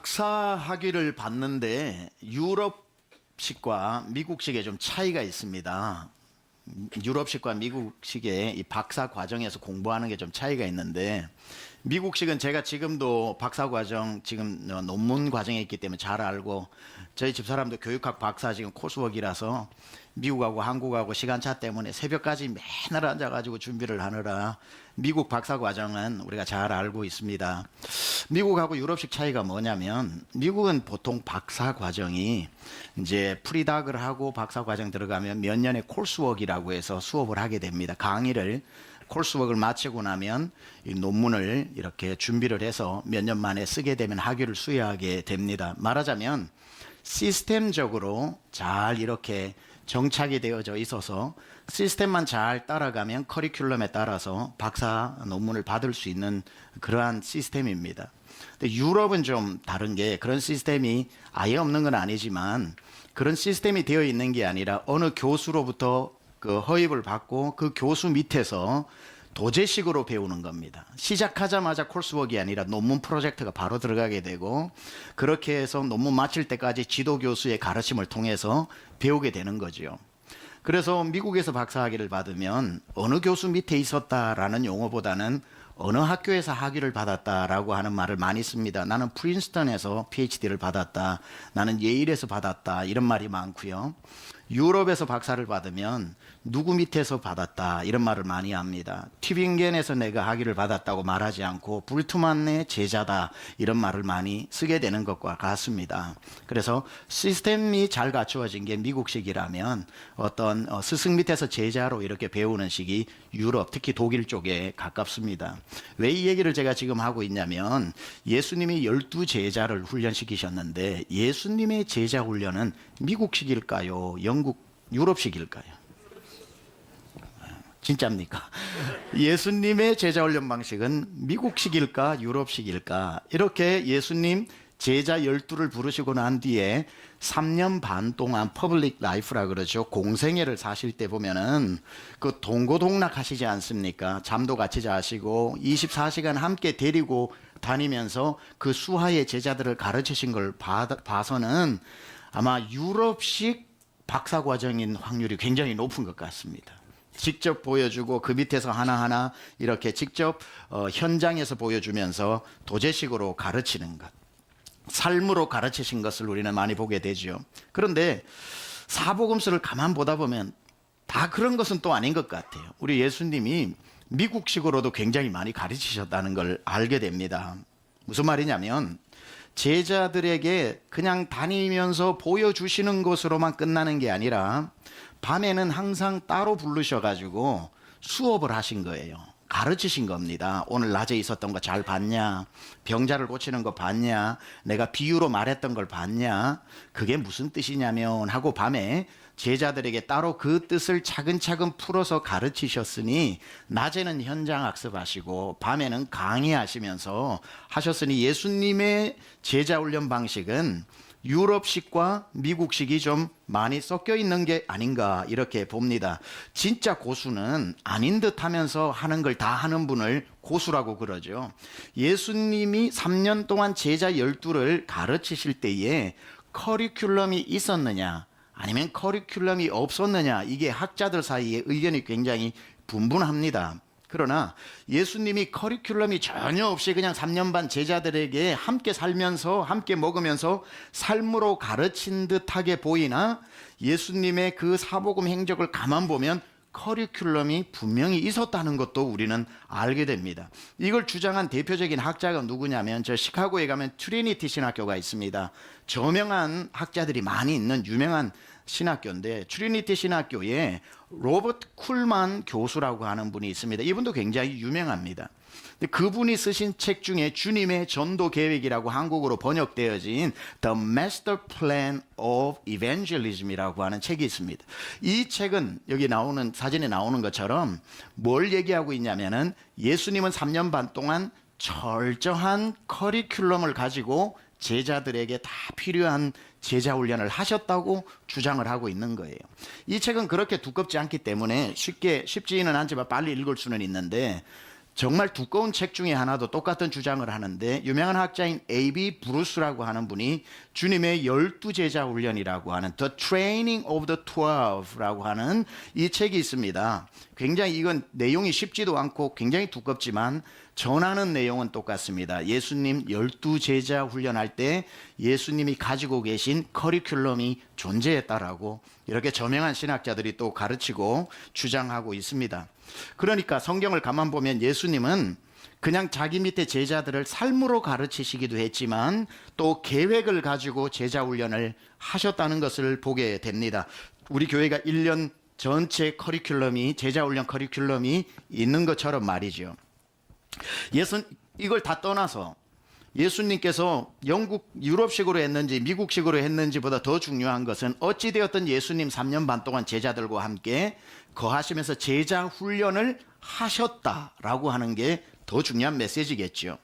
박사 학위를 받는데 유럽식과 미국식에 좀 차이가 있습니다. 유럽식과 미국식의 이 박사 과정에서 공부하는 게 좀 차이가 있는데, 미국식은 제가 지금도 박사 과정 지금 논문 과정에 있기 때문에 잘 알고, 저희 집사람도 교육학 박사 지금 코스웍이라서 미국하고 한국하고 시간차 때문에 새벽까지 맨날 앉아가지고 준비를 하느라 미국 박사 과정은 우리가 잘 알고 있습니다. 미국하고 유럽식 차이가 뭐냐면, 미국은 보통 박사 과정이 이제 프리닥을 하고 박사 과정 들어가면 몇 년의 코스웍이라고 해서 수업을 하게 됩니다. 강의를 코스웍을 마치고 나면 이 논문을 이렇게 준비를 해서 몇 년 만에 쓰게 되면 학위를 수여하게 됩니다. 말하자면 시스템적으로 잘 이렇게 정착이 되어져 있어서 시스템만 잘 따라가면 커리큘럼에 따라서 박사 논문을 받을 수 있는 그러한 시스템입니다. 근데 유럽은 좀 다른 게, 그런 시스템이 아예 없는 건 아니지만 그런 시스템이 되어 있는 게 아니라 어느 교수로부터 그 허입을 받고 그 교수 밑에서 도제식으로 배우는 겁니다. 시작하자마자 코스웍이 아니라 논문 프로젝트가 바로 들어가게 되고, 그렇게 해서 논문 마칠 때까지 지도 교수의 가르침을 통해서 배우게 되는 거죠. 그래서 미국에서 박사학위를 받으면 어느 교수 밑에 있었다라는 용어보다는 어느 학교에서 학위를 받았다라고 하는 말을 많이 씁니다. 나는 프린스턴에서 PhD를 받았다, 나는 예일에서 받았다, 이런 말이 많고요. 유럽에서 박사를 받으면 누구 밑에서 받았다, 이런 말을 많이 합니다. 튜빙겐에서 내가 학위를 받았다고 말하지 않고 불트만의 제자다, 이런 말을 많이 쓰게 되는 것과 같습니다. 그래서 시스템이 잘 갖추어진 게 미국식이라면 어떤 스승 밑에서 제자로 이렇게 배우는 식이 유럽, 특히 독일 쪽에 가깝습니다. 왜 이 얘기를 제가 지금 하고 있냐면, 예수님이 12제자를 훈련시키셨는데 예수님의 제자 훈련은 미국식일까요? 유럽식일까요? 진짜입니까? 예수님의 제자 훈련 방식은 미국식일까 유럽식일까? 이렇게 예수님 제자 12를 부르시고 난 뒤에 3년 반 동안 퍼블릭 라이프라 그러죠. 공생애를 사실 때 보면은 그 동고동락 하시지 않습니까? 잠도 같이 자시고 24시간 함께 데리고 다니면서 그 수하의 제자들을 가르치신 걸 봐서는 아마 유럽식 박사 과정인 확률이 굉장히 높은 것 같습니다. 직접 보여주고 그 밑에서 하나하나 이렇게 직접 현장에서 보여주면서 도제식으로 가르치는 것, 삶으로 가르치신 것을 우리는 많이 보게 되죠. 그런데 사복음서를 가만 보다 보면 다 그런 것은 또 아닌 것 같아요. 우리 예수님이 미국식으로도 굉장히 많이 가르치셨다는 걸 알게 됩니다. 무슨 말이냐면, 제자들에게 그냥 다니면서 보여주시는 것으로만 끝나는 게 아니라 밤에는 항상 따로 부르셔가지고 수업을 하신 거예요. 가르치신 겁니다. 오늘 낮에 있었던 거 잘 봤냐? 병자를 고치는 거 봤냐? 내가 비유로 말했던 걸 봤냐? 그게 무슨 뜻이냐면 하고 밤에 제자들에게 따로 그 뜻을 차근차근 풀어서 가르치셨으니, 낮에는 현장 학습하시고 밤에는 강의하시면서 하셨으니 예수님의 제자 훈련 방식은 유럽식과 미국식이 좀 많이 섞여 있는 게 아닌가, 이렇게 봅니다. 진짜 고수는 아닌 듯 하면서 하는 걸 다 하는 분을 고수라고 그러죠. 예수님이 3년 동안 제자 12를 가르치실 때에 커리큘럼이 있었느냐 아니면 커리큘럼이 없었느냐, 이게 학자들 사이에 의견이 굉장히 분분합니다. 그러나 예수님이 커리큘럼이 전혀 없이 그냥 3년 반 제자들에게 함께 살면서 함께 먹으면서 삶으로 가르친 듯하게 보이나, 예수님의 그 사복음 행적을 가만 보면 커리큘럼이 분명히 있었다는 것도 우리는 알게 됩니다. 이걸 주장한 대표적인 학자가 누구냐면, 저 시카고에 가면 트리니티 신학교가 있습니다. 저명한 학자들이 많이 있는 유명한 신학교인데, 트리니티 신학교에 로버트 쿨만 교수라고 하는 분이 있습니다. 이분도 굉장히 유명합니다. 근데 그분이 쓰신 책 중에 주님의 전도 계획이라고 한국어로 번역되어진 The Master Plan of Evangelism이라고 하는 책이 있습니다. 이 책은 여기 나오는 사진에 나오는 것처럼 뭘 얘기하고 있냐면은, 예수님은 3년 반 동안 철저한 커리큘럼을 가지고 제자들에게 다 필요한 제자 훈련을 하셨다고 주장을 하고 있는 거예요. 이 책은 그렇게 두껍지 않기 때문에 쉽지는 않지만 빨리 읽을 수는 있는데, 정말 두꺼운 책 중에 하나도 똑같은 주장을 하는데 유명한 학자인 A.B. 브루스라고 하는 분이 주님의 12제자 훈련이라고 하는 The Training of the 12라고 하는 이 책이 있습니다. 굉장히 이건 내용이 쉽지도 않고 굉장히 두껍지만 전하는 내용은 똑같습니다. 예수님 12제자 훈련할 때 예수님이 가지고 계신 커리큘럼이 존재했다라고 이렇게 저명한 신학자들이 또 가르치고 주장하고 있습니다. 그러니까 성경을 가만 보면 예수님은 그냥 자기 밑에 제자들을 삶으로 가르치시기도 했지만 또 계획을 가지고 제자 훈련을 하셨다는 것을 보게 됩니다. 우리 교회가 1년 전체 커리큘럼이 제자 훈련 커리큘럼이 있는 것처럼 말이죠. 이걸 다 떠나서 예수님께서 영국 유럽식으로 했는지 미국식으로 했는지보다 더 중요한 것은 어찌되었든 예수님 3년 반 동안 제자들과 함께 거하시면서 제자 훈련을 하셨다라고 하는 게 더 중요한 메시지겠죠.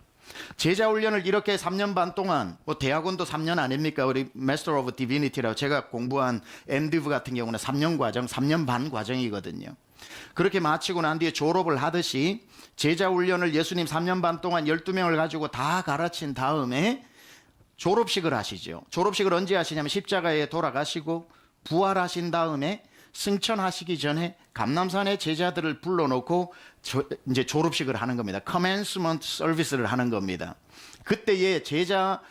제자 훈련을 이렇게 3년 반 동안 대학원도 3년 아닙니까? 우리 Master of Divinity라고 제가 공부한 MDiv 같은 경우는 3년 과정, 3년 반 과정이거든요. 그렇게 마치고 난 뒤에 졸업을 하듯이 제자 훈련을 예수님 3년 반 동안 12명을 가지고 다 가르친 다음에 졸업식을 하시죠. 졸업식을 언제 하시냐면 십자가에 돌아가시고 부활하신 다음에 승천하시기 전에 감람산의 제자들을 불러놓고 이제 졸업식을 하는 겁니다. Commencement Service를 하는 겁니다. 그때의 제자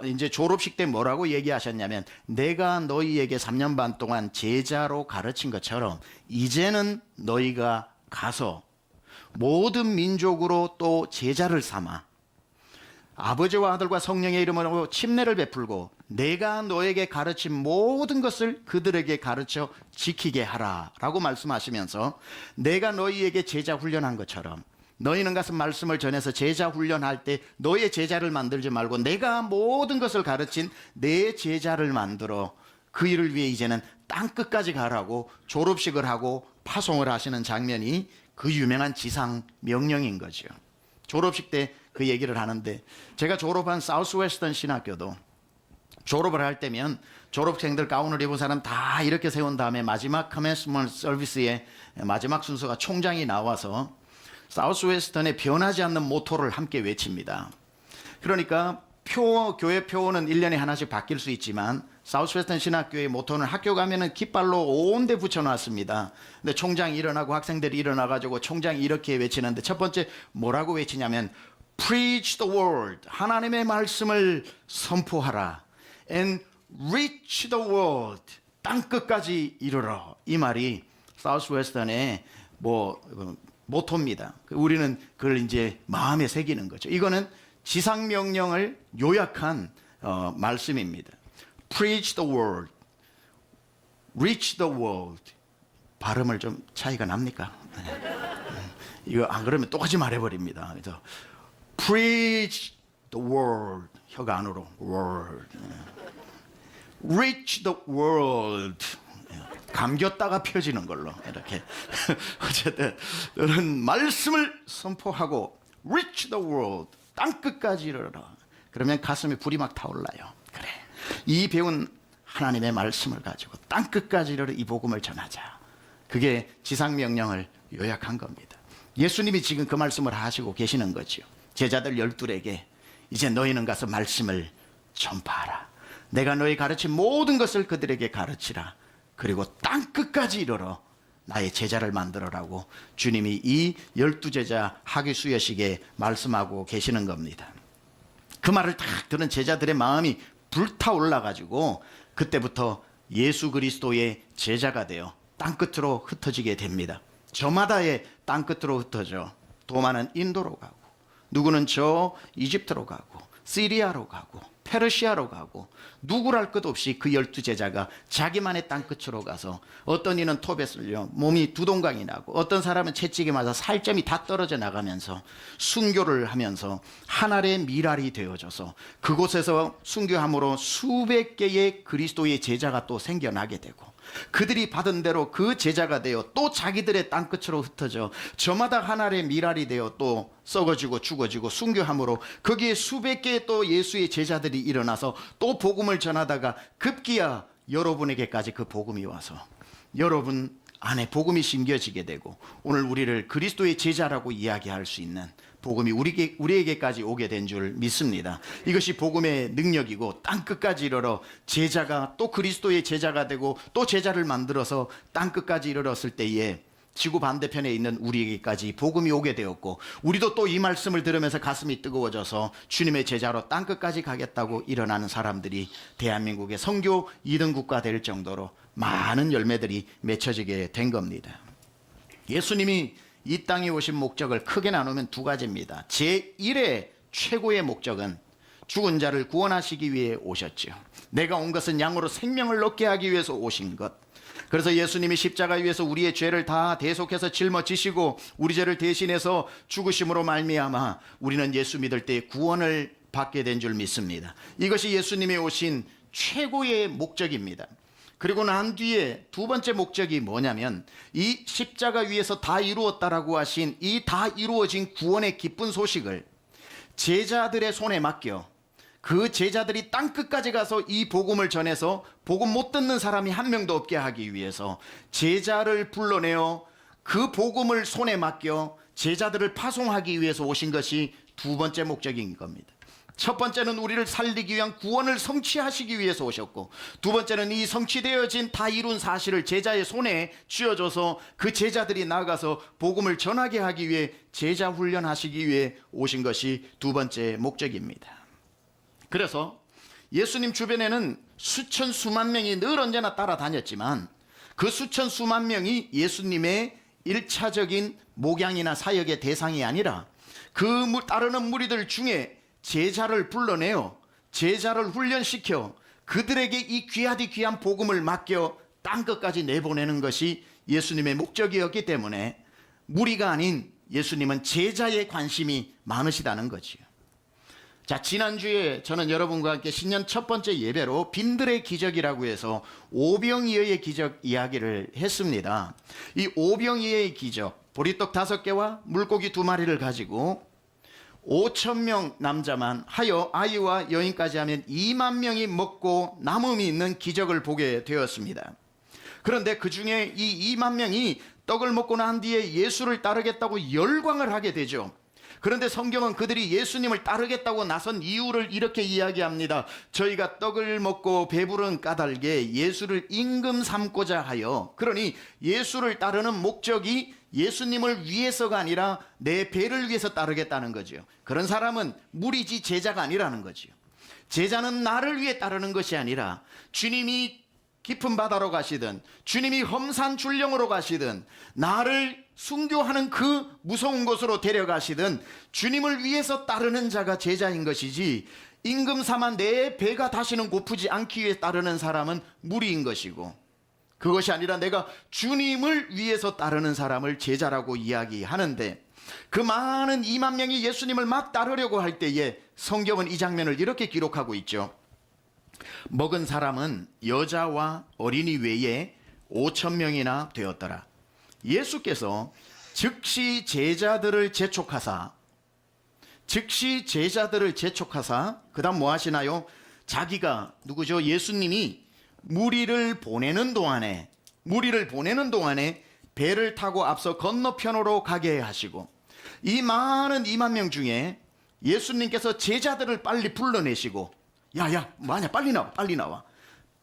이제 졸업식 때 뭐라고 얘기하셨냐면 내가 너희에게 3년 반 동안 제자로 가르친 것처럼 이제는 너희가 가서 모든 민족으로 또 제자를 삼아 아버지와 아들과 성령의 이름으로 침례를 베풀고 내가 너에게 가르친 모든 것을 그들에게 가르쳐 지키게 하라 라고 말씀하시면서 내가 너희에게 제자 훈련한 것처럼 너희는 가서 말씀을 전해서 제자 훈련할 때 너의 제자를 만들지 말고 내가 모든 것을 가르친 내 제자를 만들어 그 일을 위해 이제는 땅끝까지 가라고 졸업식을 하고 파송을 하시는 장면이 그 유명한 지상 명령인 거죠. 졸업식 때 그 얘기를 하는데 제가 졸업한 사우스웨스턴 신학교도 졸업을 할 때면 졸업생들 가운을 입은 사람 다 이렇게 세운 다음에 마지막 커맨스먼트 서비스의 마지막 순서가 총장이 나와서 사우스웨스턴의 변하지 않는 모토를 함께 외칩니다. 그러니까 교회 표어는 1년에 하나씩 바뀔 수 있지만 사우스웨스턴 신학교의 모토는 학교 가면은 깃발로 온 데 붙여놨습니다. 근데 총장이 일어나고 학생들이 일어나가지고 총장이 이렇게 외치는데 첫 번째 뭐라고 외치냐면 Preach the word. 하나님의 말씀을 선포하라. And reach the world. 땅끝까지 이르러. 이 말이 사우스웨스턴의 모토입니다. 우리는 그걸 이제 마음에 새기는 거죠. 이거는 지상 명령을 요약한 말씀입니다. Preach the word. Reach the world. 발음을 좀 차이가 납니까? 이거 안 그러면 똑같이 말해버립니다. 그래서 Preach the word. 혀가 안으로 word. Reach the world. 감겼다가 펴지는 걸로 이렇게 어쨌든 이런 말씀을 선포하고 Reach the world. 땅끝까지 이르라. 그러면 가슴에 불이 막 타올라요. 그래. 이 배운 하나님의 말씀을 가지고 땅끝까지 이르러 이 복음을 전하자. 그게 지상명령을 요약한 겁니다. 예수님이 지금 그 말씀을 하시고 계시는 거죠. 제자들 12에게 이제 너희는 가서 말씀을 전파하라. 내가 너희 가르친 모든 것을 그들에게 가르치라. 그리고 땅끝까지 이르러 나의 제자를 만들어라고 주님이 이 12제자 학위 수여식에 말씀하고 계시는 겁니다. 그 말을 딱 들은 제자들의 마음이 불타올라 가지고 그때부터 예수 그리스도의 제자가 되어 땅끝으로 흩어지게 됩니다. 저마다의 땅끝으로 흩어져 도마는 인도로 가고 누구는 저 이집트로 가고 시리아로 가고 페르시아로 가고 누구랄 것 없이 그 12제자가 자기만의 땅끝으로 가서 어떤 이는 톱에 쓸려 몸이 두동강이 나고 어떤 사람은 채찍에 맞아 살점이 다 떨어져 나가면서 순교를 하면서 하늘의 미랄이 되어져서 그곳에서 순교함으로 수백 개의 그리스도의 제자가 또 생겨나게 되고 그들이 받은 대로 그 제자가 되어 또 자기들의 땅끝으로 흩어져 저마다 하늘의 미랄이 되어 또 썩어지고 죽어지고 순교함으로 거기에 수백 개의 또 예수의 제자들이 일어나서 또 복음을 전하다가 급기야 여러분에게까지 그 복음이 와서 여러분 안에 복음이 심겨지게 되고 오늘 우리를 그리스도의 제자라고 이야기할 수 있는 복음이 우리에게까지 오게 된 줄 믿습니다. 이것이 복음의 능력이고 땅끝까지 이르러 제자가 또 그리스도의 제자가 되고 또 제자를 만들어서 땅끝까지 이르렀을 때에 지구 반대편에 있는 우리에게까지 복음이 오게 되었고 우리도 또 이 말씀을 들으면서 가슴이 뜨거워져서 주님의 제자로 땅끝까지 가겠다고 일어나는 사람들이 대한민국의 선교 2등 국가 될 정도로 많은 열매들이 맺혀지게 된 겁니다. 예수님이 이 땅에 오신 목적을 크게 나누면 두 가지입니다. 제1의 최고의 목적은 죽은 자를 구원하시기 위해 오셨죠. 내가 온 것은 양으로 생명을 얻게 하기 위해서 오신 것. 그래서 예수님이 십자가 위에서 우리의 죄를 다 대속해서 짊어지시고 우리 죄를 대신해서 죽으심으로 말미암아 우리는 예수 믿을 때 구원을 받게 된 줄 믿습니다. 이것이 예수님이 오신 최고의 목적입니다. 그리고 난 뒤에 두 번째 목적이 뭐냐면 이 십자가 위에서 다 이루었다라고 하신 이 다 이루어진 구원의 기쁜 소식을 제자들의 손에 맡겨 그 제자들이 땅끝까지 가서 이 복음을 전해서 복음 못 듣는 사람이 한 명도 없게 하기 위해서 제자를 불러내어 그 복음을 손에 맡겨 제자들을 파송하기 위해서 오신 것이 두 번째 목적인 겁니다. 첫 번째는 우리를 살리기 위한 구원을 성취하시기 위해서 오셨고 두 번째는 이 성취되어진 다 이룬 사실을 제자의 손에 쥐어줘서 그 제자들이 나아가서 복음을 전하게 하기 위해 제자 훈련하시기 위해 오신 것이 두 번째 목적입니다. 그래서 예수님 주변에는 수천 수만 명이 늘 언제나 따라다녔지만 그 수천 수만 명이 예수님의 1차적인 목양이나 사역의 대상이 아니라 그 따르는 무리들 중에 제자를 불러내어 제자를 훈련시켜 그들에게 이 귀하디 귀한 복음을 맡겨 땅끝까지 내보내는 것이 예수님의 목적이었기 때문에 무리가 아닌 예수님은 제자의 관심이 많으시다는 거지요. 자, 지난주에 저는 여러분과 함께 신년 첫 번째 예배로 빈들의 기적이라고 해서 오병이어의 기적 이야기를 했습니다. 이 오병이어의 기적, 보리떡 5개와 물고기 2마리를 가지고 5,000명 남자만 하여 아이와 여인까지 하면 2만 명이 먹고 남음이 있는 기적을 보게 되었습니다. 그런데 그 중에 이 2만 명이 떡을 먹고 난 뒤에 예수를 따르겠다고 열광을 하게 되죠. 그런데 성경은 그들이 예수님을 따르겠다고 나선 이유를 이렇게 이야기합니다. 저희가 떡을 먹고 배부른 까닭에 예수를 임금 삼고자 하여, 그러니 예수를 따르는 목적이 예수님을 위해서가 아니라 내 배를 위해서 따르겠다는 거죠. 그런 사람은 무리지 제자가 아니라는 거죠. 제자는 나를 위해 따르는 것이 아니라 주님이 깊은 바다로 가시든 주님이 험산 출령으로 가시든 나를 순교하는 그 무서운 곳으로 데려가시든 주님을 위해서 따르는 자가 제자인 것이지, 임금 삼아 내 배가 다시는 고프지 않기 위해 따르는 사람은 무리인 것이고, 그것이 아니라 내가 주님을 위해서 따르는 사람을 제자라고 이야기하는데, 그 많은 2만 명이 예수님을 막 따르려고 할 때에 성경은 이 장면을 이렇게 기록하고 있죠. 먹은 사람은 여자와 어린이 외에 5,000명이나 되었더라. 예수께서 즉시 제자들을 재촉하사 그 다음 뭐 하시나요? 자기가, 누구죠? 예수님이 무리를 보내는 동안에 배를 타고 앞서 건너편으로 가게 하시고, 이 많은 2만 명 중에 예수님께서 제자들을 빨리 불러내시고, 야야 뭐하냐, 빨리 나와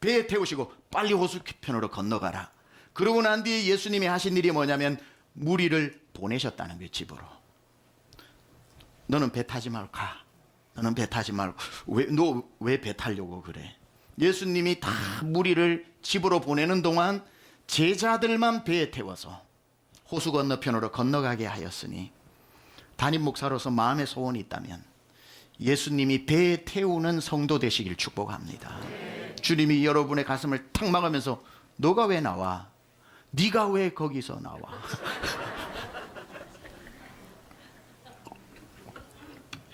배에 태우시고 빨리 호수편으로 건너가라. 그러고 난 뒤에 예수님이 하신 일이 뭐냐면 무리를 보내셨다는 거예요. 집으로. 너는 배 타지 말고 가. 너는 배 타지 말고. 너 왜 배 타려고 그래? 예수님이 다 무리를 집으로 보내는 동안 제자들만 배에 태워서 호수 건너편으로 건너가게 하였으니, 담임 목사로서 마음의 소원이 있다면 예수님이 배에 태우는 성도 되시길 축복합니다. 주님이 여러분의 가슴을 탁 막으면서 너가 왜 나와? 네가 왜 거기서 나와?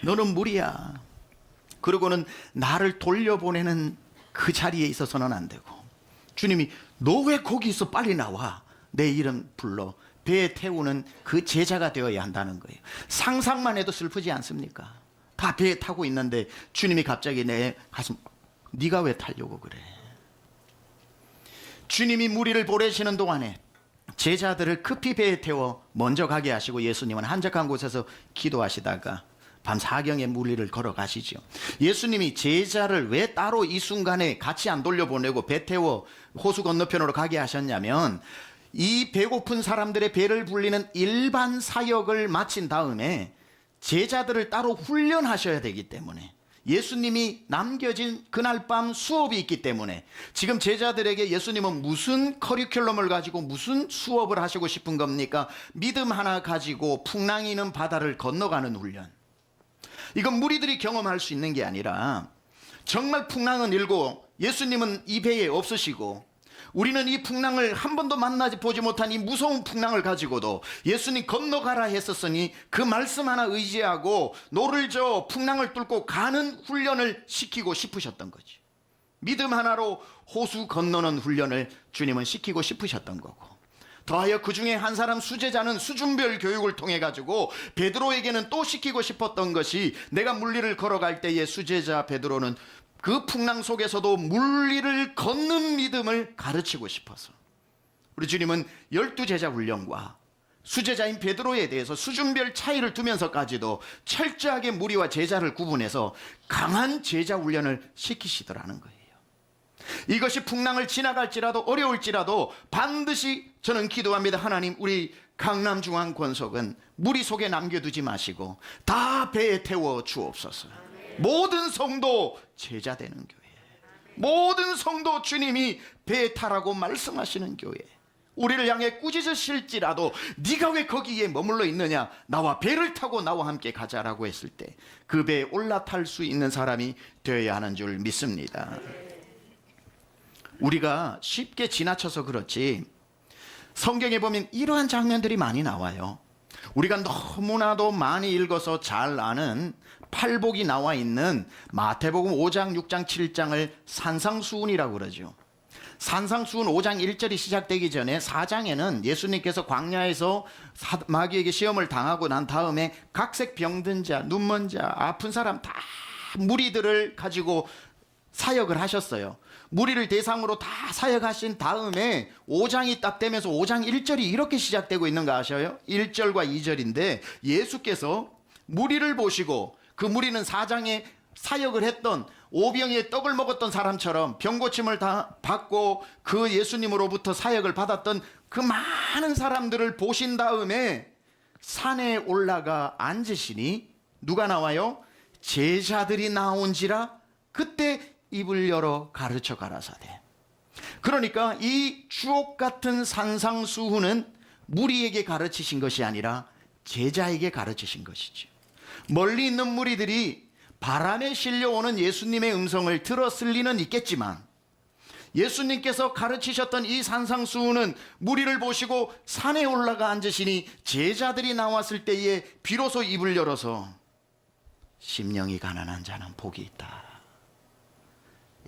너는 무리야. 그리고는 나를 돌려보내는 그 자리에 있어서는 안 되고, 주님이 너 왜 거기서 빨리 나와? 내 이름 불러. 배에 태우는 그 제자가 되어야 한다는 거예요. 상상만 해도 슬프지 않습니까? 다 배에 타고 있는데 주님이 갑자기 내 가슴, 네가 왜 타려고 그래? 주님이 무리를 보내시는 동안에 제자들을 급히 배에 태워 먼저 가게 하시고 예수님은 한적한 곳에서 기도하시다가 밤 사경에 물리를 걸어가시죠. 예수님이 제자를 왜 따로 이 순간에 같이 안 돌려보내고 배 태워 호수 건너편으로 가게 하셨냐면, 이 배고픈 사람들의 배를 불리는 일반 사역을 마친 다음에 제자들을 따로 훈련하셔야 되기 때문에, 예수님이 남겨진 그날 밤 수업이 있기 때문에, 지금 제자들에게 예수님은 무슨 커리큘럼을 가지고 무슨 수업을 하시고 싶은 겁니까? 믿음 하나 가지고 풍랑이 있는 바다를 건너가는 훈련. 이건 무리들이 경험할 수 있는 게 아니라, 정말 풍랑은 일고 예수님은 이 배에 없으시고 우리는 이 풍랑을 한 번도 만나지 보지 못한 이 무서운 풍랑을 가지고도 예수님 건너가라 했었으니 그 말씀 하나 의지하고 노를 저어 풍랑을 뚫고 가는 훈련을 시키고 싶으셨던 거지. 믿음 하나로 호수 건너는 훈련을 주님은 시키고 싶으셨던 거고, 더하여 그 중에 한 사람 수제자는 수준별 교육을 통해 가지고 베드로에게는 또 시키고 싶었던 것이, 내가 물리를 걸어갈 때에 수제자 베드로는 그 풍랑 속에서도 물리를 걷는 믿음을 가르치고 싶어서, 우리 주님은 12제자 훈련과 수제자인 베드로에 대해서 수준별 차이를 두면서까지도 철저하게 무리와 제자를 구분해서 강한 제자 훈련을 시키시더라는 거예요. 이것이 풍랑을 지나갈지라도 어려울지라도 반드시 저는 기도합니다. 하나님, 우리 강남중앙권속은 무리 속에 남겨두지 마시고 다 배에 태워 주옵소서. 모든 성도 제자 되는 교회, 모든 성도 주님이 배에 타라고 말씀하시는 교회, 우리를 향해 꾸짖으실지라도 네가 왜 거기에 머물러 있느냐, 나와 배를 타고 나와 함께 가자라고 했을 때 그 배에 올라탈 수 있는 사람이 되어야 하는 줄 믿습니다. 우리가 쉽게 지나쳐서 그렇지 성경에 보면 이러한 장면들이 많이 나와요. 우리가 너무나도 많이 읽어서 잘 아는 팔복이 나와 있는 마태복음 5장, 6장, 7장을 산상수훈이라고 그러죠. 산상수훈 5장 1절이 시작되기 전에 4장에는 예수님께서 광야에서 마귀에게 시험을 당하고 난 다음에 각색 병든 자, 눈먼 자, 아픈 사람 다 무리들을 가지고 사역을 하셨어요. 무리를 대상으로 다 사역하신 다음에 5장이 딱 되면서 5장 1절이 이렇게 시작되고 있는 거 아셔요? 1절과 2절인데, 예수께서 무리를 보시고, 그 무리는 4장에 사역을 했던 오병이의 떡을 먹었던 사람처럼 병고침을 다 받고 그 예수님으로부터 사역을 받았던 그 많은 사람들을 보신 다음에 산에 올라가 앉으시니 누가 나와요? 제자들이 나온지라 그때 입을 열어 가르쳐 가라사대. 그러니까 이 주옥 같은 산상수훈은 무리에게 가르치신 것이 아니라 제자에게 가르치신 것이죠. 멀리 있는 무리들이 바람에 실려오는 예수님의 음성을 들었을 리는 있겠지만, 예수님께서 가르치셨던 이 산상수훈은 무리를 보시고 산에 올라가 앉으시니 제자들이 나왔을 때에 비로소 입을 열어서 심령이 가난한 자는 복이 있다,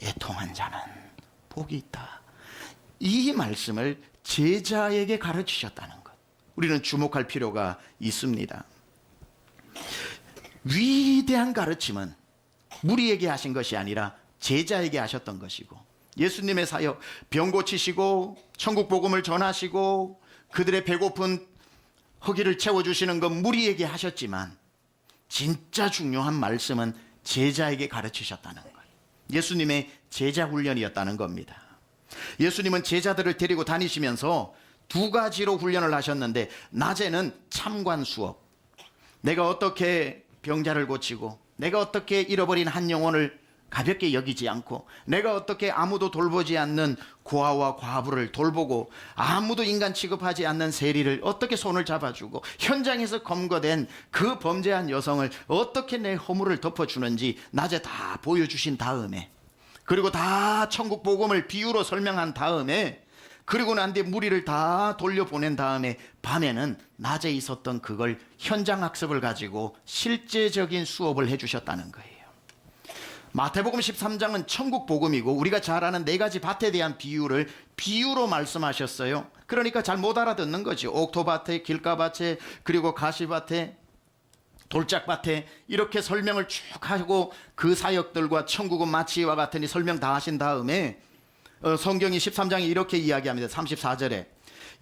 애통한 자는 복이 있다, 이 말씀을 제자에게 가르치셨다는 것, 우리는 주목할 필요가 있습니다. 위대한 가르침은 무리에게 하신 것이 아니라 제자에게 하셨던 것이고, 예수님의 사역, 병 고치시고 천국 복음을 전하시고 그들의 배고픈 허기를 채워주시는 건 무리에게 하셨지만, 진짜 중요한 말씀은 제자에게 가르치셨다는 것, 예수님의 제자 훈련이었다는 겁니다. 예수님은 제자들을 데리고 다니시면서 두 가지로 훈련을 하셨는데, 낮에는 참관 수업, 내가 어떻게 병자를 고치고, 내가 어떻게 잃어버린 한 영혼을 가볍게 여기지 않고, 내가 어떻게 아무도 돌보지 않는 고아와 과부를 돌보고, 아무도 인간 취급하지 않는 세리를 어떻게 손을 잡아주고, 현장에서 검거된 그 범죄한 여성을 어떻게 내 허물을 덮어주는지 낮에 다 보여주신 다음에, 그리고 다 천국 복음을 비유로 설명한 다음에, 그리고 난 뒤에 무리를 다 돌려보낸 다음에 밤에는 낮에 있었던 그걸 현장 학습을 가지고 실제적인 수업을 해주셨다는 거예요. 마태복음 13장은 천국 복음이고, 우리가 잘 아는 네 가지 밭에 대한 비유를 비유로 말씀하셨어요. 그러니까 잘 못 알아듣는 거죠. 옥토밭에, 길가밭에, 그리고 가시밭에, 돌짝밭에, 이렇게 설명을 쭉 하고 그 사역들과 천국은 마치 이와 같으니 설명 다 하신 다음에 성경이 13장에 이렇게 이야기합니다. 34절에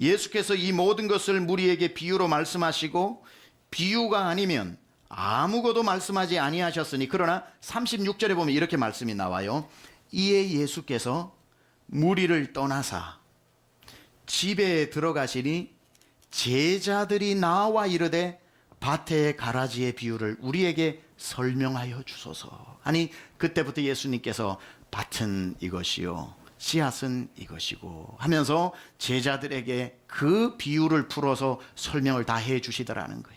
예수께서 이 모든 것을 무리에게 비유로 말씀하시고 비유가 아니면 아무것도 말씀하지 아니하셨으니, 그러나 36절에 보면 이렇게 말씀이 나와요. 이에 예수께서 무리를 떠나사 집에 들어가시니 제자들이 나와 이르되 밭의 가라지의 비유를 우리에게 설명하여 주소서. 아니, 그때부터 예수님께서 밭은 이것이요 씨앗은 이것이고 하면서 제자들에게 그 비유를 풀어서 설명을 다 해 주시더라는 거예요.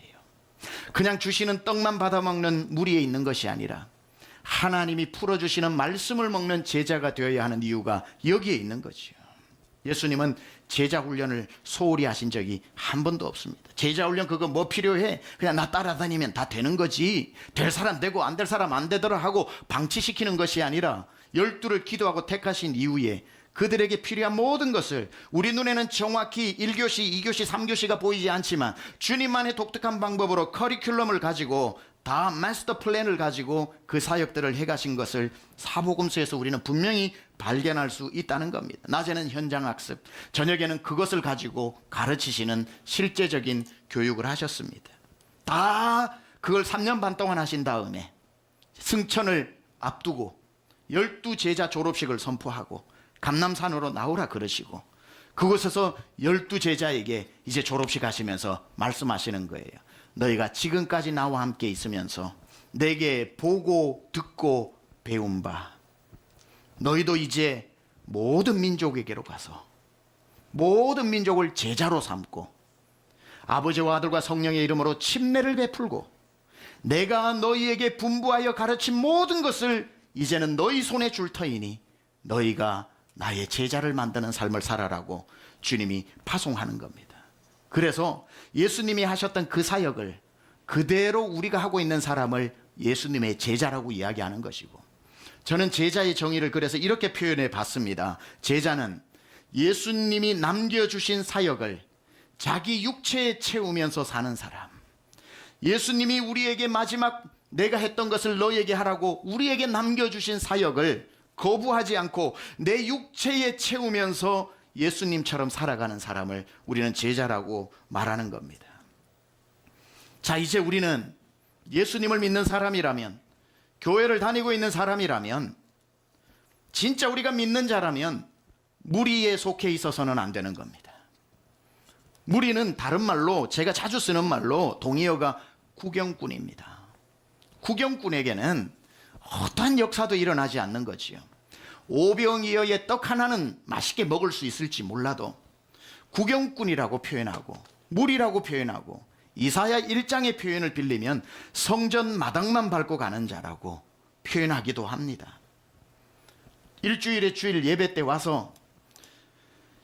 그냥 주시는 떡만 받아먹는 무리에 있는 것이 아니라 하나님이 풀어주시는 말씀을 먹는 제자가 되어야 하는 이유가 여기에 있는 거죠. 예수님은 제자 훈련을 소홀히 하신 적이 한 번도 없습니다. 제자 훈련 그거 뭐 필요해? 그냥 나 따라다니면 다 되는 거지. 될 사람 되고 안 될 사람 안 되더라 하고 방치시키는 것이 아니라 12를 기도하고 택하신 이후에 그들에게 필요한 모든 것을, 우리 눈에는 정확히 1교시, 2교시, 3교시가 보이지 않지만 주님만의 독특한 방법으로 커리큘럼을 가지고 다 마스터 플랜을 가지고 그 사역들을 해가신 것을 사복음서에서 우리는 분명히 발견할 수 있다는 겁니다. 낮에는 현장 학습, 저녁에는 그것을 가지고 가르치시는 실제적인 교육을 하셨습니다. 다 그걸 3년 반 동안 하신 다음에 승천을 앞두고 12제자 졸업식을 선포하고 감남산으로 나오라 그러시고, 그곳에서 12제자에게 이제 졸업식 하시면서 말씀하시는 거예요. 너희가 지금까지 나와 함께 있으면서 내게 보고 듣고 배운 바, 너희도 이제 모든 민족에게로 가서 모든 민족을 제자로 삼고 아버지와 아들과 성령의 이름으로 침례를 베풀고 내가 너희에게 분부하여 가르친 모든 것을 이제는 너희 손에 줄 터이니 너희가 나의 제자를 만드는 삶을 살아라고 주님이 파송하는 겁니다. 그래서 예수님이 하셨던 그 사역을 그대로 우리가 하고 있는 사람을 예수님의 제자라고 이야기하는 것이고, 저는 제자의 정의를 그래서 이렇게 표현해 봤습니다. 제자는 예수님이 남겨주신 사역을 자기 육체에 채우면서 사는 사람. 예수님이 우리에게 마지막 내가 했던 것을 너에게 하라고 우리에게 남겨주신 사역을 거부하지 않고 내 육체에 채우면서 예수님처럼 살아가는 사람을 우리는 제자라고 말하는 겁니다. 자, 이제 우리는 예수님을 믿는 사람이라면, 교회를 다니고 있는 사람이라면, 진짜 우리가 믿는 자라면 무리에 속해 있어서는 안 되는 겁니다. 무리는 다른 말로, 제가 자주 쓰는 말로 동의어가 구경꾼입니다. 구경꾼에게는 어떠한 역사도 일어나지 않는 거지요. 오병이어의 떡 하나는 맛있게 먹을 수 있을지 몰라도 구경꾼이라고 표현하고 무리라고 표현하고 이사야 1장의 표현을 빌리면 성전 마당만 밟고 가는 자라고 표현하기도 합니다. 일주일에 주일 예배 때 와서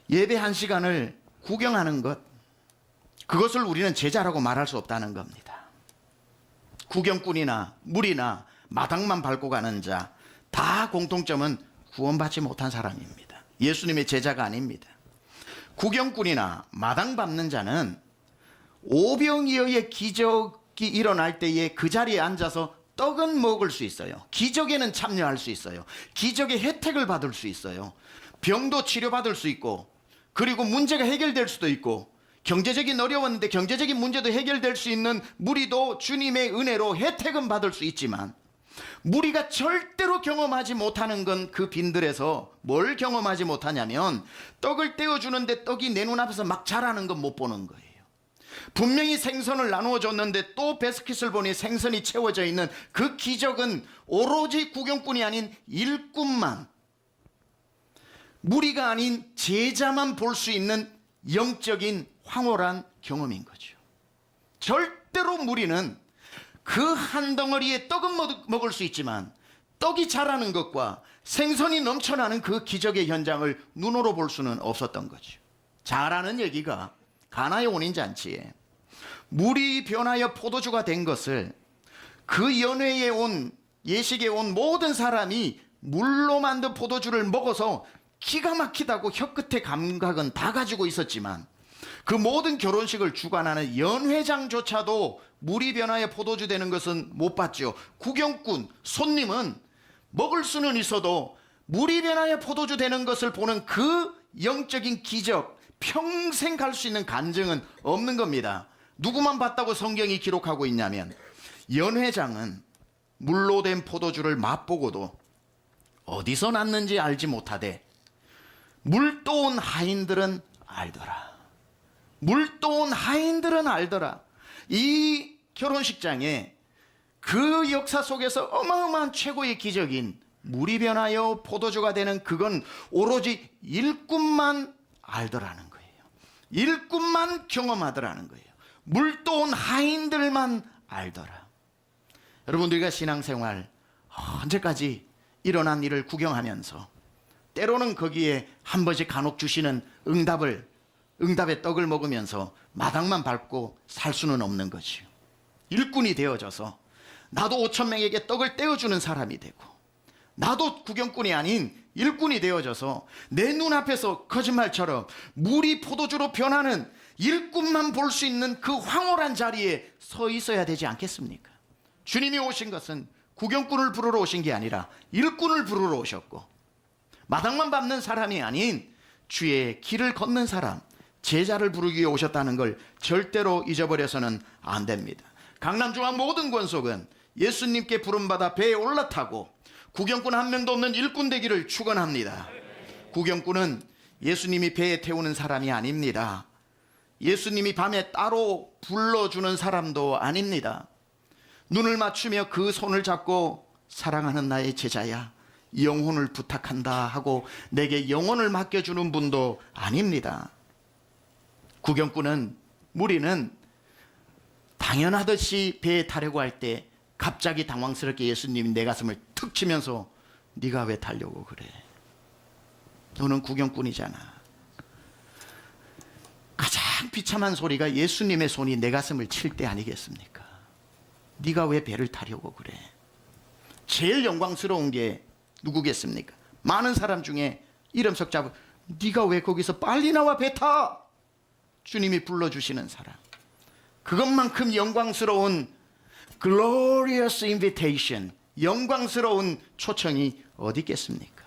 예배 1시간을 구경하는 것, 그것을 우리는 제자라고 말할 수 없다는 겁니다. 구경꾼이나 무리나 마당만 밟고 가는 자, 다 공통점은 구원받지 못한 사람입니다. 예수님의 제자가 아닙니다. 구경꾼이나 마당 밟는 자는 오병이어의 기적이 일어날 때에 그 자리에 앉아서 떡은 먹을 수 있어요. 기적에는 참여할 수 있어요. 기적의 혜택을 받을 수 있어요. 병도 치료받을 수 있고, 그리고 문제가 해결될 수도 있고, 경제적인 어려웠는데 경제적인 문제도 해결될 수 있는 무리도 주님의 은혜로 혜택은 받을 수 있지만, 무리가 절대로 경험하지 못하는 건 그 빈들에서 뭘 경험하지 못하냐면 떡을 떼어주는데 떡이 내 눈앞에서 막 자라는 건 못 보는 거예요. 분명히 생선을 나누어 줬는데 또 베스킷을 보니 생선이 채워져 있는 그 기적은 오로지 구경꾼이 아닌 일꾼만, 무리가 아닌 제자만 볼 수 있는 영적인 황홀한 경험인 거죠. 절대로 무리는 그 한 덩어리의 떡은 먹을 수 있지만 떡이 자라는 것과 생선이 넘쳐나는 그 기적의 현장을 눈으로 볼 수는 없었던 거죠. 자라는 얘기가 가나의 혼인잔치에 물이 변하여 포도주가 된 것을 그 연회에 온, 예식에 온 모든 사람이 물로 만든 포도주를 먹어서 기가 막히다고 혀끝의 감각은 다 가지고 있었지만, 그 모든 결혼식을 주관하는 연회장조차도 물이 변하여 포도주 되는 것은 못 봤죠. 구경꾼, 손님은 먹을 수는 있어도 물이 변하여 포도주 되는 것을 보는 그 영적인 기적, 평생 갈 수 있는 간증은 없는 겁니다. 누구만 봤다고 성경이 기록하고 있냐면 연회장은 물로 된 포도주를 맛보고도 어디서 났는지 알지 못하되 물도온 하인들은 알더라. 물도온 하인들은 알더라. 이 결혼식장에 그 역사 속에서 어마어마한 최고의 기적인 물이 변하여 포도주가 되는 그건 오로지 일꾼만 알더라는 거예요. 일꾼만 경험하더라는 거예요. 물도온 하인들만 알더라. 여러분, 우리가 신앙생활 언제까지 일어난 일을 구경하면서 때로는 거기에 한 번씩 간혹 주시는 응답의 떡을 먹으면서 마당만 밟고 살 수는 없는 거지요. 일꾼이 되어져서 나도 5,000명에게 떡을 떼어주는 사람이 되고, 나도 구경꾼이 아닌 일꾼이 되어져서 내 눈앞에서 거짓말처럼 물이 포도주로 변하는 일꾼만 볼 수 있는 그 황홀한 자리에 서 있어야 되지 않겠습니까? 주님이 오신 것은 구경꾼을 부르러 오신 게 아니라 일꾼을 부르러 오셨고, 마당만 밟는 사람이 아닌 주의 길을 걷는 사람, 제자를 부르기 위해 오셨다는 걸 절대로 잊어버려서는 안 됩니다. 강남중앙 모든 권속은 예수님께 부름받아 배에 올라타고 구경꾼 한 명도 없는 일꾼 되기를 축원합니다. 구경꾼은 예수님이 배에 태우는 사람이 아닙니다. 예수님이 밤에 따로 불러주는 사람도 아닙니다. 눈을 맞추며 그 손을 잡고 사랑하는 나의 제자야, 영혼을 부탁한다 하고 내게 영혼을 맡겨주는 분도 아닙니다. 구경꾼은, 무리는 당연하듯이 배에 타려고 할 때 갑자기 당황스럽게 예수님이 내 가슴을 툭 치면서 네가 왜 타려고 그래? 너는 구경꾼이잖아. 가장 비참한 소리가 예수님의 손이 내 가슴을 칠 때 아니겠습니까? 네가 왜 배를 타려고 그래? 제일 영광스러운 게 누구겠습니까? 많은 사람 중에 이름 석 잡은, 네가 왜 거기서 빨리 나와 배 타? 주님이 불러주시는 사람. 그것만큼 영광스러운 glorious invitation, 영광스러운 초청이 어디 있겠습니까?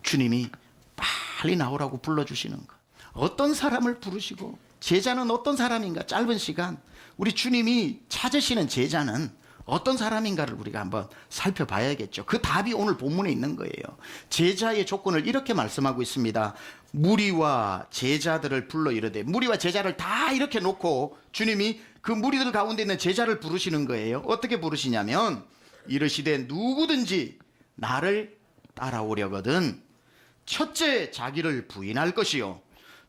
주님이 빨리 나오라고 불러주시는 것. 어떤 사람을 부르시고, 제자는 어떤 사람인가? 짧은 시간 우리 주님이 찾으시는 제자는 어떤 사람인가를 우리가 한번 살펴봐야겠죠. 그 답이 오늘 본문에 있는 거예요. 제자의 조건을 이렇게 말씀하고 있습니다. 무리와 제자들을 불러 이르되, 무리와 제자를 다 이렇게 놓고 주님이 그 무리들 가운데 있는 제자를 부르시는 거예요. 어떻게 부르시냐면 이르시되 누구든지 나를 따라오려거든 첫째 자기를 부인할 것이요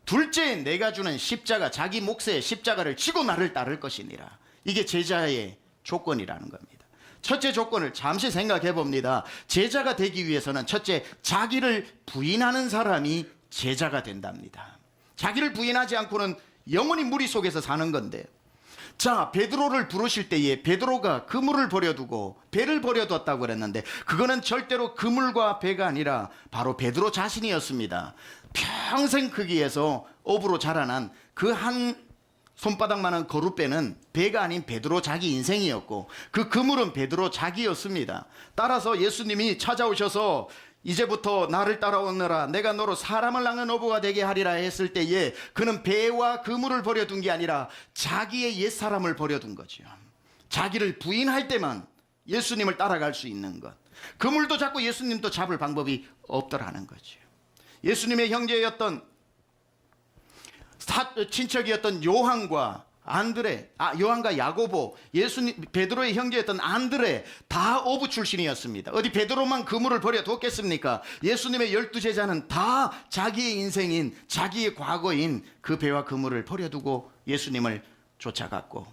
둘째 내가 주는 십자가, 자기 몫의 십자가를 지고 나를 따를 것이니라. 이게 제자의 조건이라는 겁니다. 첫째 조건을 잠시 생각해 봅니다. 제자가 되기 위해서는 첫째, 자기를 부인하는 사람이 제자가 된답니다. 자기를 부인하지 않고는 영원히 무리 속에서 사는 건데, 자, 베드로를 부르실 때에 베드로가 그물을 버려두고 배를 버려뒀다고 그랬는데, 그거는 절대로 그물과 배가 아니라 바로 베드로 자신이었습니다. 평생 크기에서 업으로 자라난 그 한 손바닥만한 거룻배는 배가 아닌 베드로 자기 인생이었고, 그 그물은 베드로 자기였습니다. 따라서 예수님이 찾아오셔서 이제부터 나를 따라오너라, 내가 너로 사람을 낚는 어부가 되게 하리라 했을 때에 그는 배와 그물을 버려둔 게 아니라 자기의 옛사람을 버려둔 거죠. 자기를 부인할 때만 예수님을 따라갈 수 있는 것. 그물도 잡고 예수님도 잡을 방법이 없더라는 거죠. 예수님의 형제였던 친척이었던 요한과 안드레, 요한과 야고보, 예수님 베드로의 형제였던 안드레 다 어부 출신이었습니다. 어디 베드로만 그물을 버려뒀겠습니까? 예수님의 12제자는 다 자기의 인생인, 자기의 과거인 그 배와 그물을 버려두고 예수님을 쫓아갔고,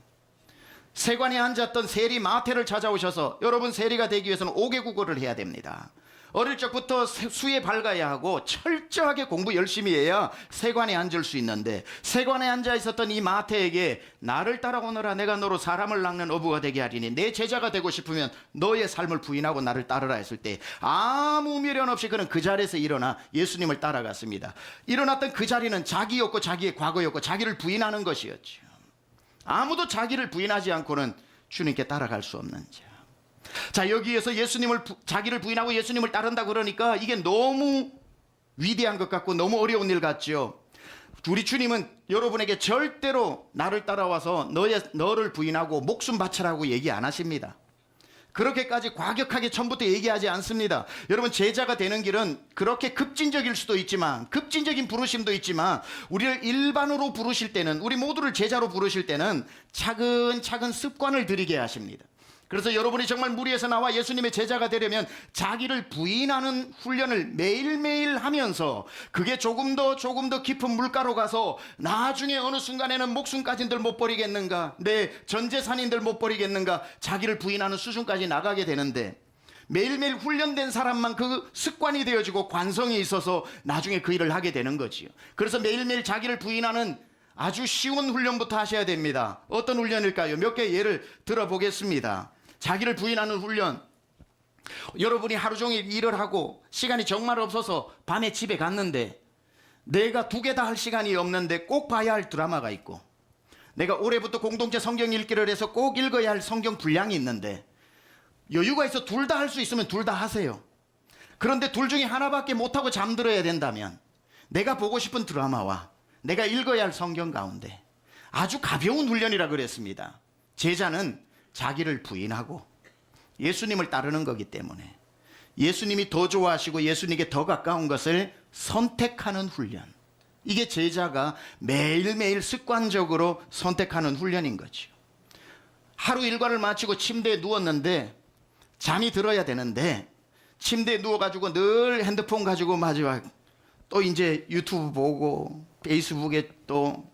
세관에 앉았던 세리 마태를 찾아오셔서, 여러분 세리가 되기 위해서는 5개국어를 해야 됩니다. 어릴 적부터 수에 밝아야 하고 철저하게 공부 열심히 해야 세관에 앉을 수 있는데, 세관에 앉아 있었던 이 마태에게 나를 따라오너라, 내가 너로 사람을 낚는 어부가 되게 하리니 내 제자가 되고 싶으면 너의 삶을 부인하고 나를 따르라 했을 때 아무 미련 없이 그는 그 자리에서 일어나 예수님을 따라갔습니다. 일어났던 그 자리는 자기였고 자기의 과거였고 자기를 부인하는 것이었죠. 아무도 자기를 부인하지 않고는 주님께 따라갈 수 없는 자. 자, 여기에서 자기를 부인하고 예수님을 따른다 그러니까 이게 너무 위대한 것 같고 너무 어려운 일 같죠. 우리 주님은 여러분에게 절대로 나를 따라와서 너를 부인하고 목숨 바쳐라고 얘기 안 하십니다. 그렇게까지 과격하게 처음부터 얘기하지 않습니다. 여러분, 제자가 되는 길은 그렇게 급진적일 수도 있지만, 급진적인 부르심도 있지만, 우리를 일반으로 부르실 때는, 우리 모두를 제자로 부르실 때는 차근차근 습관을 들이게 하십니다. 그래서 여러분이 정말 무리에서 나와 예수님의 제자가 되려면 자기를 부인하는 훈련을 매일매일 하면서, 그게 조금 더 깊은 물가로 가서 나중에 어느 순간에는 목숨까지들 못 버리겠는가, 내 전재산인들 못 버리겠는가, 자기를 부인하는 수준까지 나가게 되는데, 매일매일 훈련된 사람만 그 습관이 되어지고 관성이 있어서 나중에 그 일을 하게 되는 거지요. 그래서 매일매일 자기를 부인하는 아주 쉬운 훈련부터 하셔야 됩니다. 어떤 훈련일까요? 몇 개 예를 들어보겠습니다. 자기를 부인하는 훈련. 여러분이 하루 종일 일을 하고 시간이 정말 없어서 밤에 집에 갔는데, 내가 두 개 다 할 시간이 없는데 꼭 봐야 할 드라마가 있고, 내가 올해부터 공동체 성경 읽기를 해서 꼭 읽어야 할 성경 분량이 있는데, 여유가 있어 둘 다 할 수 있으면 둘 다 하세요. 그런데 둘 중에 하나밖에 못하고 잠들어야 된다면, 내가 보고 싶은 드라마와 내가 읽어야 할 성경 가운데 아주 가벼운 훈련이라 그랬습니다. 제자는 자기를 부인하고 예수님을 따르는 거기 때문에 예수님이 더 좋아하시고 예수님께 더 가까운 것을 선택하는 훈련, 이게 제자가 매일매일 습관적으로 선택하는 훈련인 거죠. 하루 일과를 마치고 침대에 누웠는데 잠이 들어야 되는데, 침대에 누워가지고 늘 핸드폰 가지고 마지막 또 이제 유튜브 보고 페이스북에 또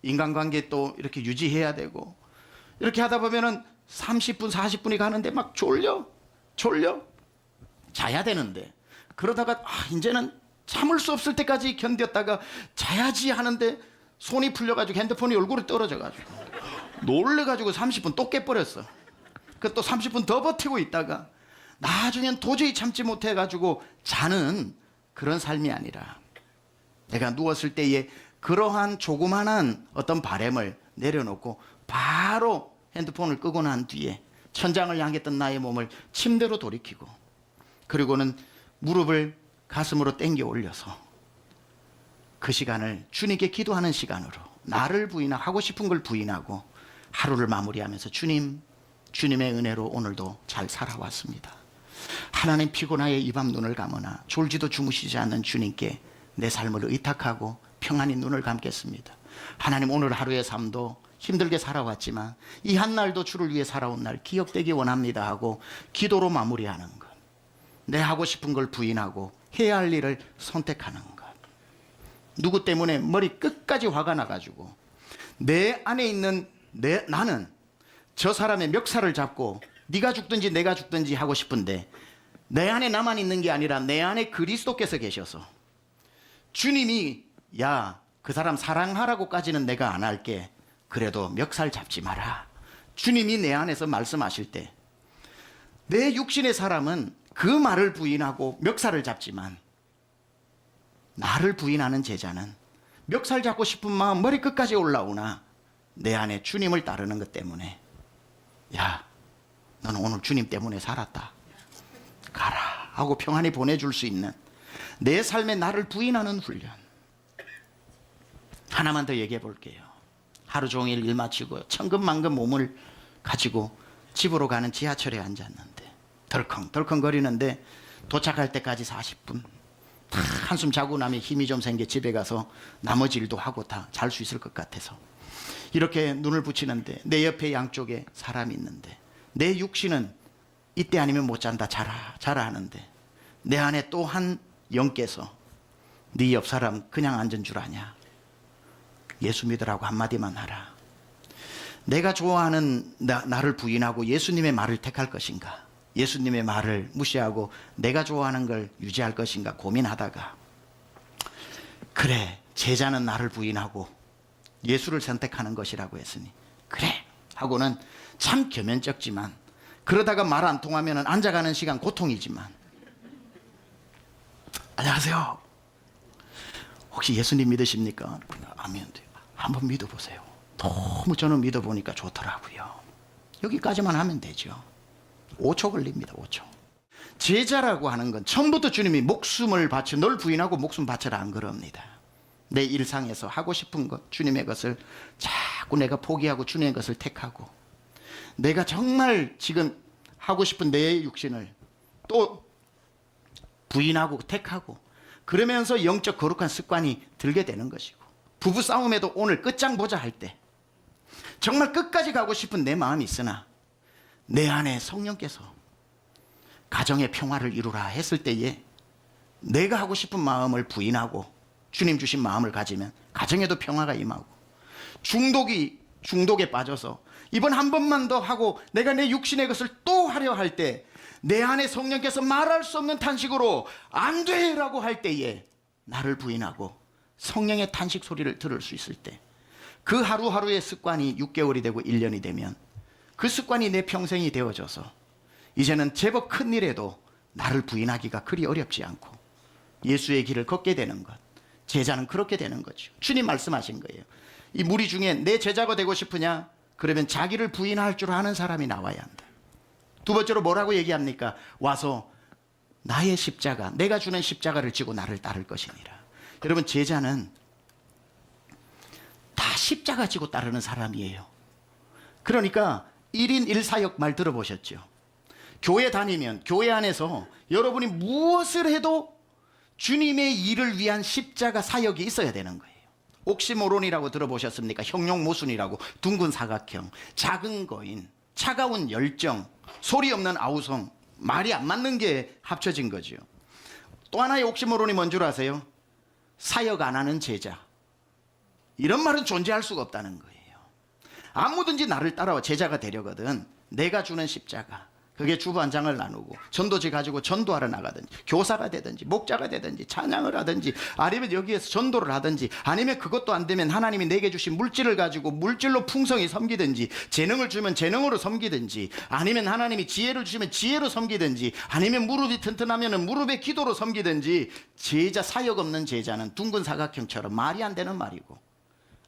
인간관계 또 이렇게 유지해야 되고, 이렇게 하다 보면은 30분 40분이 가는데 막 졸려 자야 되는데, 그러다가 이제는 참을 수 없을 때까지 견뎠다가 자야지 하는데 손이 풀려가지고 핸드폰이 얼굴에 떨어져가지고 놀래가지고 30분 또 깨버렸어. 그 또 30분 더 버티고 있다가 나중엔 도저히 참지 못해가지고 자는 그런 삶이 아니라, 내가 누웠을 때에 그러한 조그만한 어떤 바램을 내려놓고 바로 핸드폰을 끄고 난 뒤에 천장을 향했던 나의 몸을 침대로 돌이키고, 그리고는 무릎을 가슴으로 당겨 올려서 그 시간을 주님께 기도하는 시간으로, 나를 부인하고 싶은 걸 부인하고 하루를 마무리하면서, 주님의 은혜로 오늘도 잘 살아왔습니다. 하나님, 피곤하여 이 밤 눈을 감으나 졸지도 주무시지 않는 주님께 내 삶을 의탁하고 평안히 눈을 감겠습니다. 하나님, 오늘 하루의 삶도 힘들게 살아왔지만 이 한날도 주를 위해 살아온 날 기억되기 원합니다 하고 기도로 마무리하는 것, 내 하고 싶은 걸 부인하고 해야 할 일을 선택하는 것. 누구 때문에 머리 끝까지 화가 나가지고 내 안에 있는 나는 저 사람의 멱살을 잡고 네가 죽든지 내가 죽든지 하고 싶은데, 내 안에 나만 있는 게 아니라 내 안에 그리스도께서 계셔서 주님이 야, 그 사람 사랑하라고까지는 내가 안 할게, 그래도 멱살 잡지 마라, 주님이 내 안에서 말씀하실 때, 내 육신의 사람은 그 말을 부인하고 멱살을 잡지만, 나를 부인하는 제자는 멱살 잡고 싶은 마음 머리 끝까지 올라오나 내 안에 주님을 따르는 것 때문에, 야, 너는 오늘 주님 때문에 살았다, 가라 하고 평안히 보내줄 수 있는 내 삶에 나를 부인하는 훈련. 하나만 더 얘기해 볼게요. 하루 종일 일 마치고 천근만근 몸을 가지고 집으로 가는 지하철에 앉았는데 덜컹덜컹 거리는데, 도착할 때까지 40분 다 한숨 자고 나면 힘이 좀 생겨 집에 가서 나머지 일도 하고 다 잘 수 있을 것 같아서 이렇게 눈을 붙이는데, 내 옆에 양쪽에 사람이 있는데 내 육신은 이때 아니면 못 잔다, 자라 하는데, 내 안에 또 한 영께서 네 옆 사람 그냥 앉은 줄 아냐, 예수 믿으라고 한마디만 하라. 내가 좋아하는 나를 부인하고 예수님의 말을 택할 것인가, 예수님의 말을 무시하고 내가 좋아하는 걸 유지할 것인가 고민하다가, 그래, 제자는 나를 부인하고 예수를 선택하는 것이라고 했으니 그래 하고는 참 겸연쩍지만, 그러다가 말 안 통하면 앉아가는 시간 고통이지만, 안녕하세요, 혹시 예수님 믿으십니까? 아멘. 한번 믿어보세요. 너무 저는 믿어보니까 좋더라고요. 여기까지만 하면 되죠. 5초 걸립니다. 5초. 제자라고 하는 건 처음부터 주님이 목숨을 바쳐 널 부인하고 목숨 바쳐라 안 그럽니다. 내 일상에서 하고 싶은 것, 주님의 것을 자꾸 내가 포기하고 주님의 것을 택하고, 내가 정말 지금 하고 싶은 내 육신을 또 부인하고 택하고, 그러면서 영적 거룩한 습관이 들게 되는 것이고, 부부싸움에도 오늘 끝장 보자 할 때 정말 끝까지 가고 싶은 내 마음이 있으나 내 안에 성령께서 가정의 평화를 이루라 했을 때에 내가 하고 싶은 마음을 부인하고 주님 주신 마음을 가지면 가정에도 평화가 임하고, 중독에 빠져서 이번 한 번만 더 하고 내가 내 육신의 것을 또 하려 할 때 내 안에 성령께서 말할 수 없는 탄식으로 안 돼라고 할 때에 나를 부인하고 성령의 탄식 소리를 들을 수 있을 때, 그 하루하루의 습관이 6개월이 되고 1년이 되면 그 습관이 내 평생이 되어져서 이제는 제법 큰 일에도 나를 부인하기가 그리 어렵지 않고 예수의 길을 걷게 되는 것. 제자는 그렇게 되는 거죠. 주님 말씀하신 거예요. 이 무리 중에 내 제자가 되고 싶으냐? 그러면 자기를 부인할 줄 아는 사람이 나와야 한다. 두 번째로 뭐라고 얘기합니까? 와서 나의 십자가, 내가 주는 십자가를 지고 나를 따를 것이니라. 여러분, 제자는 다 십자가 지고 따르는 사람이에요. 그러니까 1인 1사역 말 들어보셨죠? 교회 다니면 교회 안에서 여러분이 무엇을 해도 주님의 일을 위한 십자가 사역이 있어야 되는 거예요. 옥시모론이라고 들어보셨습니까? 형용모순이라고, 둥근 사각형, 작은 거인, 차가운 열정, 소리 없는 아우성, 말이 안 맞는 게 합쳐진 거죠. 또 하나의 옥시모론이 뭔 줄 아세요? 사역 안 하는 제자. 이런 말은 존재할 수가 없다는 거예요. 아무든지 나를 따라와 제자가 되려거든 내가 주는 십자가, 그게 주반장을 나누고 전도지 가지고 전도하러 나가든지, 교사가 되든지 목자가 되든지 찬양을 하든지, 아니면 여기에서 전도를 하든지, 아니면 그것도 안 되면 하나님이 내게 주신 물질을 가지고 물질로 풍성히 섬기든지, 재능을 주면 재능으로 섬기든지, 아니면 하나님이 지혜를 주시면 지혜로 섬기든지, 아니면 무릎이 튼튼하면 무릎의 기도로 섬기든지, 제자, 사역 없는 제자는 둥근 사각형처럼 말이 안 되는 말이고,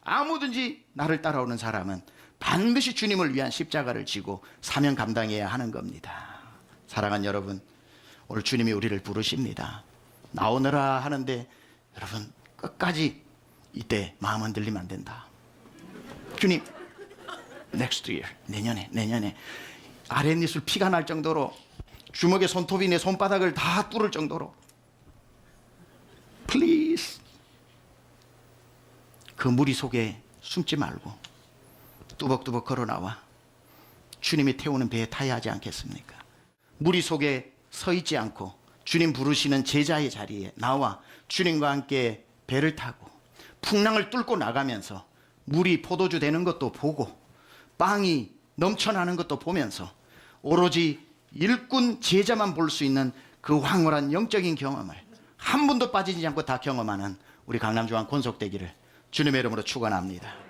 아무든지 나를 따라오는 사람은 반드시 주님을 위한 십자가를 지고 사명 감당해야 하는 겁니다. 사랑하는 여러분, 오늘 주님이 우리를 부르십니다. 나오너라 하는데 여러분 끝까지 이때 마음 흔들리면 안 된다. 주님, next year, 내년에 아랫입술 피가 날 정도로, 주먹에 손톱이 내 손바닥을 다 뚫을 정도로, please. 그 무리 속에 숨지 말고 뚜벅뚜벅 걸어 나와 주님이 태우는 배에 타야 하지 않겠습니까? 무리 속에 서 있지 않고 주님 부르시는 제자의 자리에 나와 주님과 함께 배를 타고 풍랑을 뚫고 나가면서 물이 포도주 되는 것도 보고 빵이 넘쳐나는 것도 보면서 오로지 일꾼 제자만 볼 수 있는 그 황홀한 영적인 경험을 한 번도 빠지지 않고 다 경험하는 우리 강남중앙 권속되기를 주님의 이름으로 축원합니다.